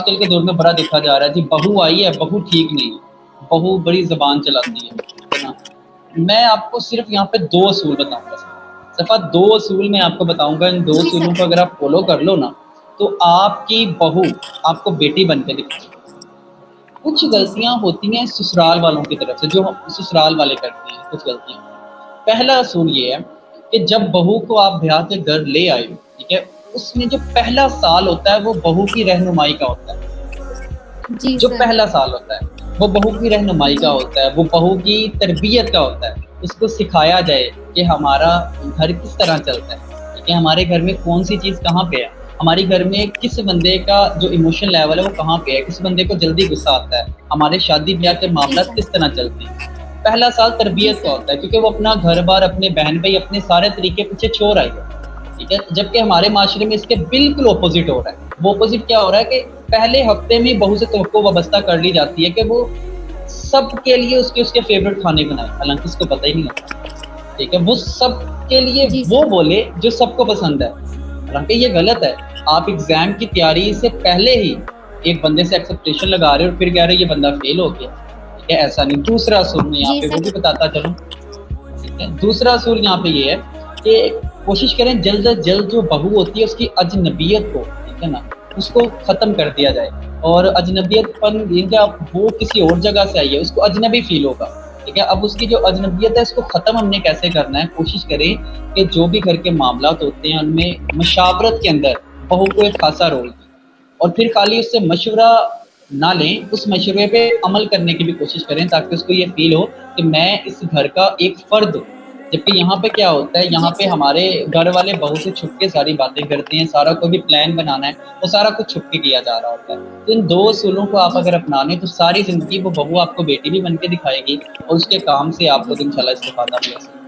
آج کل کے دور میں بڑا دیکھا جا رہا ہے جی، بہو آئی ہے، بہو ٹھیک نہیں ہے، بہو بڑی زبان چلاتی ہے نا؟ میں آپ کو صرف یہاں پہ 2 اصول بتاؤں گا، صرف 2 اصول میں آپ کو بتاؤں گا، ان 2 جی اصولوں سر۔ کو اگر آپ فالو کر لو نا تو آپ کی بہو آپ کو بیٹی بن کے دکھائے گی۔ کچھ جی سر۔ غلطیاں ہوتی ہیں سسرال والوں کی طرف سے جو سسرال والے کرتے ہیں، کچھ غلطیاں۔ پہلا اصول یہ ہے کہ جب بہو کو آپ بیاہ کے گھر لے آئے ہو، ٹھیک ہے، اس میں جو پہلا سال ہوتا ہے وہ بہو کی رہنمائی کا ہوتا ہے۔ جی جو سر۔ پہلا سال ہوتا ہے وہ بہو کی رہنمائی کا جی ہوتا ہے، وہ بہو کی تربیت کا ہوتا ہے۔ اس کو سکھایا جائے کہ ہمارا گھر کس طرح چلتا ہے، ٹھیک ہے، ہمارے گھر میں کون سی چیز کہاں پہ ہے، ہمارے گھر میں کس بندے کا جو ایموشن لیول ہے وہ کہاں پہ ہے، کس بندے کو جلدی غصہ آتا ہے، ہمارے شادی بیاہ کے جی معاملات سر۔ کس طرح چلتے ہیں۔ پہلا سال جی تربیت کا سر۔ ہوتا ہے کیونکہ وہ اپنا گھر بار، اپنے بہن بھائی، اپنے سارے طریقے پیچھے چھوڑ آئی ہے، ٹھیک ہے، جبکہ ہمارے معاشرے میں اس کے بالکل اپوزٹ ہو رہا ہے۔ وہ اپوزٹ کیا ہو رہا ہے کہ پہلے ہفتے میں بہو سے توقع وابستہ کر لی جاتی ہے کہ وہ سب کے لیے اس کے فیورٹ کھانے بنائے، حالانکہ اس کو پتہ ہی نہیں ہوتا، ٹھیک ہے، وہ سب کے لیے جی وہ سر۔ بولے جو سب کو پسند ہے، حالانکہ یہ غلط ہے۔ آپ ایگزام کی تیاری سے پہلے ہی ایک بندے سے ایکسپیکٹیشن لگا رہے ہو اور پھر کہہ رہے یہ بندہ فیل ہو گیا، ٹھیک ہے، ایسا نہیں۔ دوسرا اصول میں یہاں جی پہ وہ سر۔ بھی بتاتا چلوں، ٹھیک ہے، دوسرا اصول یہاں پہ یہ ہے کہ کوشش کریں جلد از جلد جو بہو ہوتی ہے اس کی اجنبیت کو، ٹھیک ہے نا، اس کو ختم کر دیا جائے۔ اور اجنبیت پن وہ کسی اور جگہ سے آئی ہے، اس کو اجنبی فیل ہوگا، ٹھیک ہے۔ اب اس کی جو اجنبیت ہے اس کو ختم ہم نے کیسے کرنا ہے، کوشش کریں کہ جو بھی گھر کے معاملات ہوتے ہیں ان میں مشاورت کے اندر بہو کو ایک خاصا رول دیں، اور پھر خالی اس سے مشورہ نہ لیں، اس مشورے پہ عمل کرنے کی بھی کوشش کریں تاکہ اس کو یہ فیل ہو کہ میں اس گھر کا ایک فرد ہوں۔ جبکہ یہاں پہ کیا ہوتا ہے، یہاں جی پہ سر۔ ہمارے گھر والے بہو سے چھپ کے ساری باتیں کرتے ہیں، سارا کوئی بھی پلان بنانا ہے وہ سارا کچھ چھپ کے کیا جا رہا ہوتا ہے۔ تو ان 2 اصولوں کو آپ جی اگر سر۔ اپنا لیں تو ساری زندگی وہ بہو آپ کو بیٹی بھی بن کے دکھائے گی اور اس کے کام سے آپ جی کو سر۔ انشاءاللہ استفادہ بھی حاصل